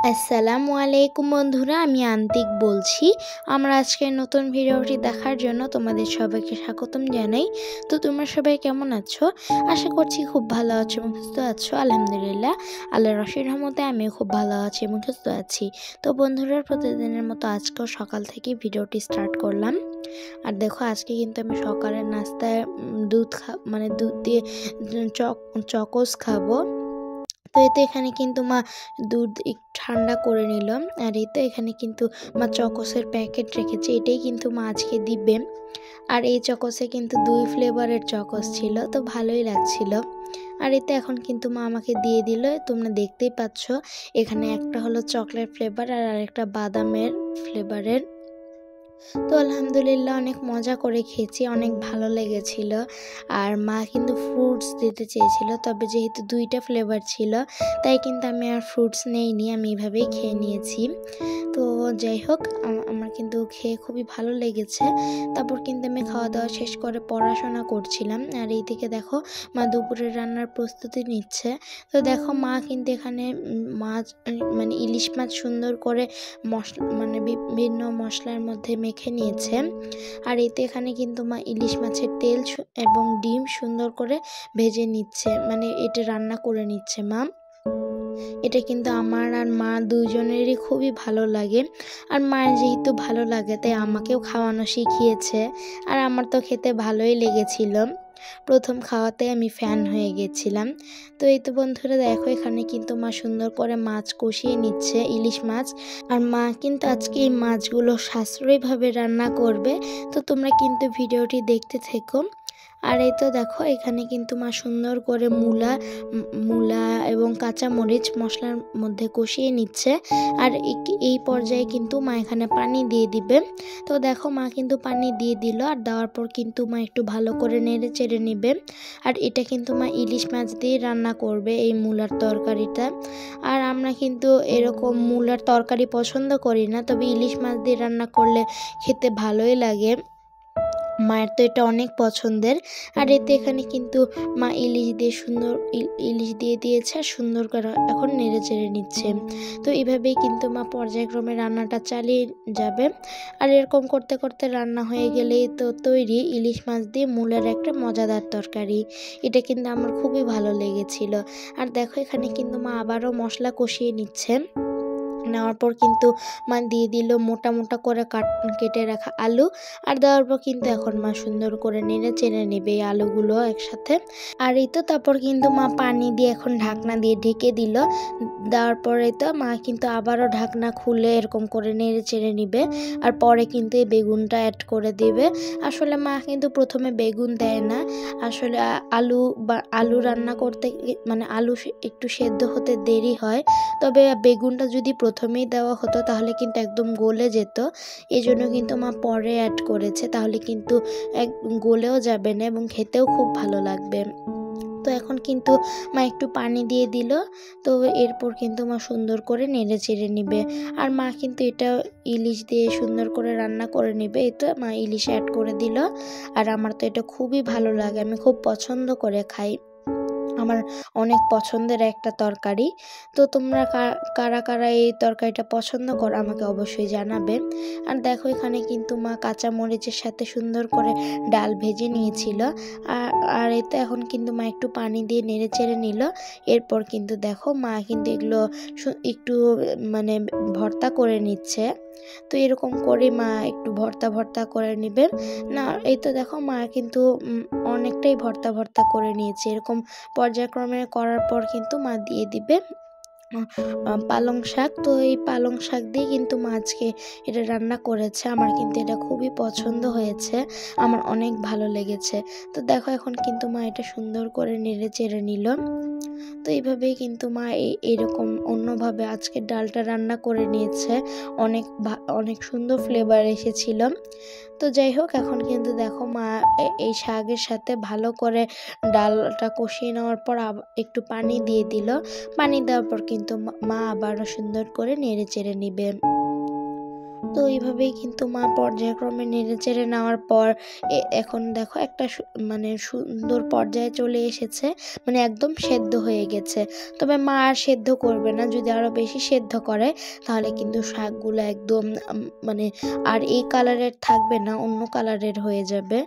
আসসালামু আলাইকুম বন্ধুরা, আমি আন্তিক বলছি। আমরা আজকের নতুন ভিডিওটি দেখার জন্য তোমাদের সবাইকে স্বাগতম জানাই। তো তোমরা সবাই কেমন আছো? আশা করছি খুব ভালো আছো এবং সুস্থ আছো। আলহামদুলিল্লাহ, আল্লাহর অশেষ রহমতে আমিও খুব ভালো আছি এবং সুস্থ আছি। তো বন্ধুরা, প্রতিদিনের মতো আজকেও সকাল থেকে ভিডিওটি স্টার্ট করলাম। আর দেখো, আজকে কিন্তু আমি সকালের নাস্তায় দুধ দিয়ে চকোস খাবো। তো এতে এখানে কিন্তু মা দুধ একটু ঠান্ডা করে নিলাম। আর এই তো এখানে কিন্তু মা চকোসের প্যাকেট রেখেছে, এটাই কিন্তু মা আজকে দিবে। আর এই চকোসে কিন্তু 2 ফ্লেভারের চকোস ছিল, তো ভালোই লাগছিল। আর এতে এখন কিন্তু মা আমাকে দিয়ে দিল, তোমরা দেখতেই পাচ্ছ। এখানে একটা হলো চকলেট ফ্লেভার আর আরেকটা বাদামের ফ্লেভারের। তো আলহামদুলিল্লাহ অনেক মজা করে খেয়েছি, অনেক ভালো লেগেছিল। আর মা কিন্তু ফ্রুটস দিতে চেয়েছিল, তবে যেহেতু 2টা ফ্লেভার ছিল তাই কিন্তু আমি আর ফ্রুটস নেইনি, আমি এভাবেই খেয়ে নিয়েছি। তো যাই হোক, আমার কিন্তু খেয়ে খুবই ভালো লেগেছে। তারপর কিন্তু আমি খাওয়া দাওয়া শেষ করে পড়াশোনা করছিলাম। আর এই দিকে দেখো, মা দুপুরের রান্নার প্রস্তুতি নিচ্ছে। তো দেখো, মা কিন্তু এখানে মাছ ইলিশ মাছ সুন্দর করে বিভিন্ন মশলার মধ্যে মেখে নিয়েছে। আর এতে এখানে কিন্তু মা ইলিশ মাছের তেল এবং ডিম সুন্দর করে ভেজে নিচ্ছে, এটা রান্না করে নিচ্ছে মা। এটা কিন্তু আমার আর মা দুজনেরই খুবই ভালো লাগে। আর মায়ের যেহেতু ভালো লাগে তাই আমাকেও খাওয়ানো শিখিয়েছে। আর আমার তো খেতে ভালোই লেগেছিল, প্রথম খাওয়াতে আমি ফ্যান হয়ে গেছিলাম। তো এই তো বন্ধুরা দেখো, এখানে কিন্তু মা সুন্দর করে মাছ কষিয়ে নিচ্ছে, ইলিশ মাছ। আর মা কিন্তু আজকে এই মাছগুলো সাশ্রয়ীভাবে রান্না করবে। তো তোমরা কিন্তু ভিডিওটি দেখতে থেকো। আর এই তো দেখো, এখানে কিন্তু মা সুন্দর করে মূলা এবং কাঁচামরিচ মশলার মধ্যে কষিয়ে নিচ্ছে। আর এই পর্যায়ে কিন্তু মা এখানে পানি দিয়ে দিবে। তো দেখো, মা কিন্তু পানি দিয়ে দিল। আর দেওয়ার পর কিন্তু মা একটু ভালো করে নেড়ে চেড়ে নেবে। আর এটা কিন্তু মা ইলিশ মাছ দিয়ে রান্না করবে, এই মূলার তরকারিটা। আর আমরা কিন্তু এরকম মূলার তরকারি পছন্দ করি না, তবে ইলিশ মাছ দিয়ে রান্না করলে খেতে ভালোই লাগে। মায়ের তো এটা অনেক পছন্দের। আর এতে এখানে কিন্তু মা ইলিশ দিয়ে দিয়েছে, সুন্দর করে এখন নেড়ে চেড়ে নিচ্ছে। তো এইভাবেই কিন্তু মা পর্যায়ক্রমে রান্নাটা চালিয়ে যাবে। আর এরকম করতে করতে রান্না হয়ে গেলেই তো তৈরি ইলিশ মাছ দিয়ে মূলের একটা মজাদার তরকারি। এটা কিন্তু আমার খুবই ভালো লেগেছিল। আর দেখো, এখানে কিন্তু মা আবারও মশলা কষিয়ে নিচ্ছে। নেওয়ার পর কিন্তু মা দিয়ে দিল মোটা মোটা করে কেটে রাখা আলু। আর দেওয়ার পর কিন্তু এখন মা সুন্দর করে নেড়ে চেড়ে নেবে এই আলুগুলো একসাথে। আর এই তো তারপর কিন্তু মা পানি দিয়ে এখন ঢাকনা দিয়ে ঢেকে দিল। দেওয়ার পরে তো মা কিন্তু আবারও ঢাকনা খুলে এরকম করে নেড়ে চেড়ে নিবে। আর পরে কিন্তু এই বেগুনটা অ্যাড করে দিবে। আসলে মা কিন্তু প্রথমে বেগুন দেয় না, আসলে আলু রান্না করতে আলু একটু সেদ্ধ হতে দেরি হয়। তবে বেগুনটা যদি প্রথমেই দেওয়া হতো তাহলে কিন্তু একদম গলে যেত। এজন্য কিন্তু মা পরে অ্যাড করেছে, তাহলে কিন্তু গলেও যাবে না এবং খেতেও খুব ভালো লাগবে। তো এখন কিন্তু মা একটু পানি দিয়ে দিল। তো এরপর কিন্তু মা সুন্দর করে নেড়ে চেড়ে নিবে। আর মা কিন্তু এটা ইলিশ দিয়ে সুন্দর করে রান্না করে নিবে। এই তো মা ইলিশ অ্যাড করে দিল। আর আমার তো এটা খুবই ভালো লাগে, আমি খুব পছন্দ করে খাই, আমার অনেক পছন্দের একটা তরকারি। তো তোমরা কারা কারা এই তরকারিটা পছন্দ করো আমাকে অবশ্যই জানাবে। আর দেখো, এখানে কিন্তু মা কাঁচা মরিচের সাথে সুন্দর করে ডাল ভেজে নিয়েছিল। আর এতে এখন কিন্তু মা একটু পানি দিয়ে নেড়ে চেড়ে নিল। এরপর কিন্তু দেখো, মা কিন্তু এগুলো একটু ভর্তা করে নিচ্ছে। তো এরকম করে মা একটু ভর্তা করে নেবে। না, এই তো দেখো, মা কিন্তু অনেকটাই ভর্তা করে নিয়েছে। এরকম পর্যায়ক্রমে করার পর কিন্তু মা দিয়ে দিবে পালং শাক। তো এই পালং শাক দিয়ে কিন্তু মা আজকে এটা রান্না করেছে। আমার কিন্তু এটা খুবই পছন্দ হয়েছে, আমার অনেক ভালো লেগেছে। তো দেখো, এখন কিন্তু মা এটা সুন্দর করে নেড়ে চেড়ে নিল। তো এইভাবেই কিন্তু মা এরকম অন্যভাবে আজকে ডালটা রান্না করে নিয়েছে, অনেক সুন্দর ফ্লেভার এসেছিল। তো যাই হোক, এখন কিন্তু দেখো, মা এই শাকের সাথে ভালো করে ডালটা কষিয়ে নেওয়ার পর একটু পানি দিয়ে দিল। পানি দেওয়ার পর কিন্তু মা আবারও সুন্দর করে নেড়ে চেড়ে নিবে। তো এইভাবেই কিন্তু মা পর্যায়ক্রমে নেড়েচেড়ে নেওয়ার পর এখন দেখো একটা মানে সুন্দর পর্যায়ে চলে এসেছে, মানে একদম সেদ্ধ হয়ে গেছে। তবে মা আর সেদ্ধ করবে না, যদি আরও বেশি সেদ্ধ করে তাহলে কিন্তু শাকগুলো একদম মানে আর এই কালারের থাকবে না, অন্য কালারের হয়ে যাবে,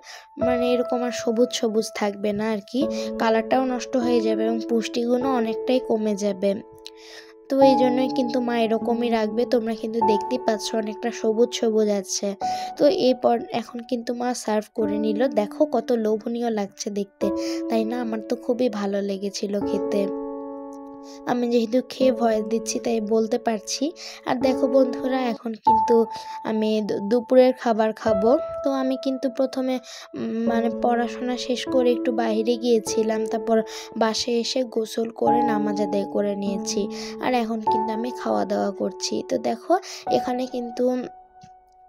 মানে এরকম আর সবুজ সবুজ থাকবে না আর কি, কালারটাও নষ্ট হয়ে যাবে এবং পুষ্টিগুণও অনেকটাই কমে যাবে। তো এই জন্যই কিন্তু মা এরকমই রাখবে। তোমরা কিন্তু দেখতেই পাচ্ছ অনেকটা সবুজ সবুজ আছে। তো এরপর এখন কিন্তু মা সার্ভ করে নিল। দেখো কত লোভনীয় লাগছে দেখতে, তাই না? আমার তো খুবই ভালো লেগেছিল খেতে। আমি যেহেতু খেয়ে ভয়েস দিচ্ছি তাই বলতে পারছি। আর দেখো বন্ধুরা, এখন কিন্তু আমি দুপুরের খাবার খাবো। তো আমি কিন্তু প্রথমে মানে পড়াশোনা শেষ করে একটু বাইরে গিয়েছিলাম, তারপর বাসায় এসে গোসল করে নামাজ আদায় করে নিয়েছি। আর এখন কিন্তু আমি খাওয়া দাওয়া করছি। তো দেখো এখানে কিন্তু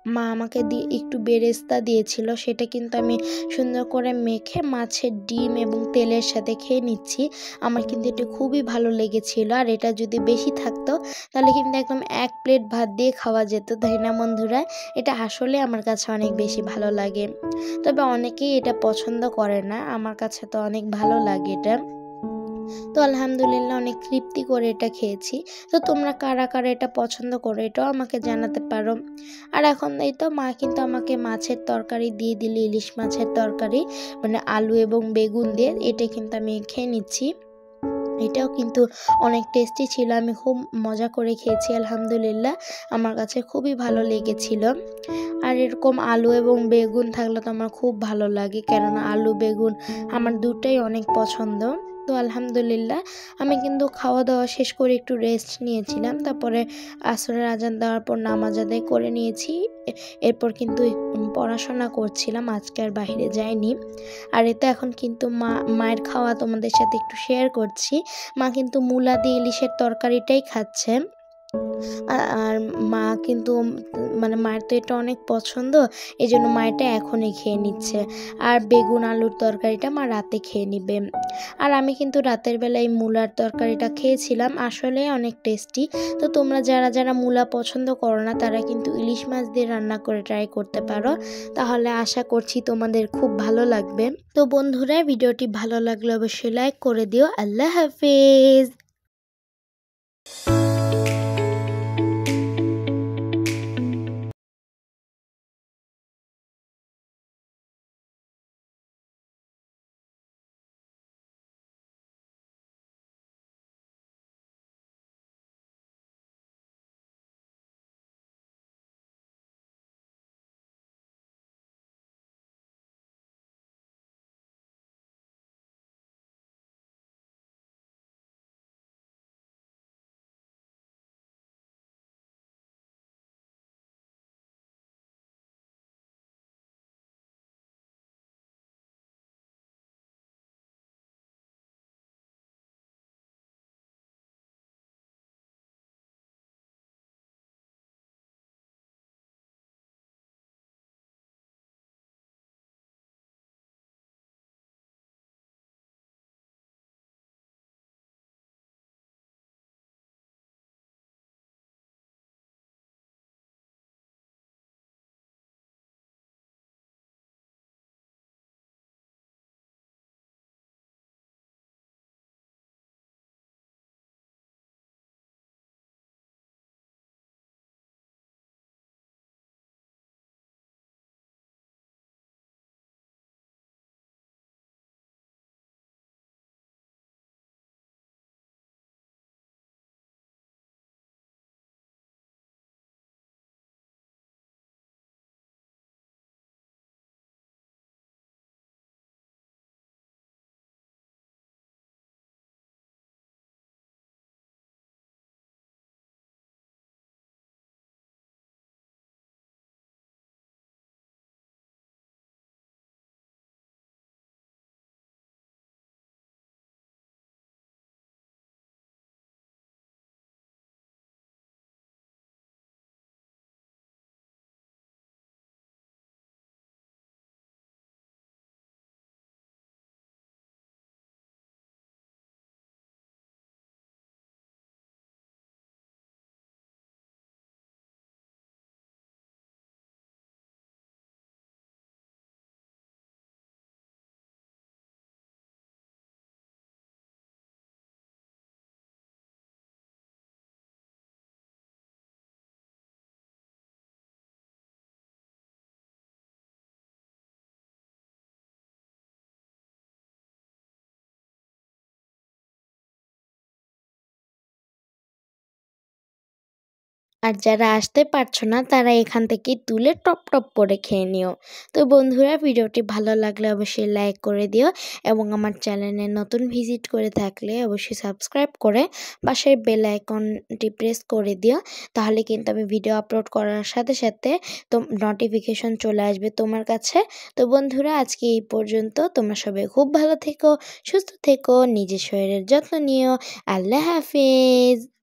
মা আমাকে একটু বেরেস্তা দিয়েছিল, সেটা কিন্তু আমি সুন্দর করে মেখে মাছের ডিম এবং তেলের সাথে খেয়ে নিচ্ছি। আমার কিন্তু এটা খুবই ভালো লেগেছিল, আর এটা যদি বেশি থাকতো তাহলে কিন্তু একদম 1 প্লেট ভাত দিয়ে খাওয়া যেত, তাই না বন্ধুরা? এটা আসলে আমার কাছে অনেক বেশি ভালো লাগে। তবে অনেকেই এটা পছন্দ করে না, আমার কাছে তো অনেক ভালো লাগে এটা। তো আলহামদুলিল্লাহ অনেক তৃপ্তি করে এটা খেয়েছি। তো তোমরা কারা কারা এটা পছন্দ করো এটাও আমাকে জানাতে পারো। আর এখন এই তো মা কিন্তু আমাকে মাছের তরকারি দিয়ে দিল, ইলিশ মাছের তরকারি, মানে আলু এবং বেগুন দিয়ে। এটা কিন্তু আমি খেয়ে নিচ্ছি। এটাও কিন্তু অনেক টেস্টি ছিল, আমি খুব মজা করে খেয়েছি আলহামদুলিল্লাহ, আমার কাছে খুবই ভালো লেগেছিল। আর এরকম আলু এবং বেগুন থাকলে তো আমার খুব ভালো লাগে, কেননা আলু বেগুন আমার দুটাই অনেক পছন্দ। তো আলহামদুলিল্লাহ আমি কিন্তু খাওয়া দাওয়া শেষ করে একটু রেস্ট নিয়েছিলাম, তারপরে আসরের আজান দেওয়ার পর নামাজ আদায় করে নিয়েছি। এরপর কিন্তু পড়াশোনা করছিলাম, আজকে আর বাইরে যাইনি। আর এতে এখন কিন্তু মায়ের খাওয়া তোমাদের সাথে একটু শেয়ার করছি। মা কিন্তু মূলা দিয়ে ইলিশের তরকারিটাই খাচ্ছে। আর মা কিন্তু মানে মায়ের তো এটা অনেক পছন্দ, এই জন্য মা এটা এখনই খেয়ে নিচ্ছে। আর বেগুন আলুর তরকারিটা মা রাতে খেয়ে নিবে। আর আমি কিন্তু রাতের বেলায় মূলার তরকারিটা খেয়েছিলাম, আসলে অনেক টেস্টি। তো তোমরা যারা যারা মূলা পছন্দ করো না তারা কিন্তু ইলিশ মাছ দিয়ে রান্না করে ট্রাই করতে পারো, তাহলে আশা করছি তোমাদের খুব ভালো লাগবে। তো বন্ধুরা, ভিডিওটি ভালো লাগলে অবশ্যই লাইক করে দিও। আল্লাহ হাফেজ। আর যারা আসতে পারছো না তারা এখান থেকে তুলে টপ টপ করে খেয়ে নিও। তো বন্ধুরা, ভিডিওটি ভালো লাগলে অবশ্যই লাইক করে দিও এবং আমার চ্যানেলে নতুন ভিজিট করে থাকলে অবশ্যই সাবস্ক্রাইব করে পাশের বেল আইকনটি প্রেস করে দিও। তাহলে কিন্তু আমি ভিডিও আপলোড করার সাথে সাথে নোটিফিকেশন চলে আসবে তোমার কাছে। তো বন্ধুরা, আজকে এই পর্যন্ত। তোমরা সবাই খুব ভালো থেকো, সুস্থ থেকো, নিজের শরীরের যত্ন নিও। আল্লাহ হাফেজ।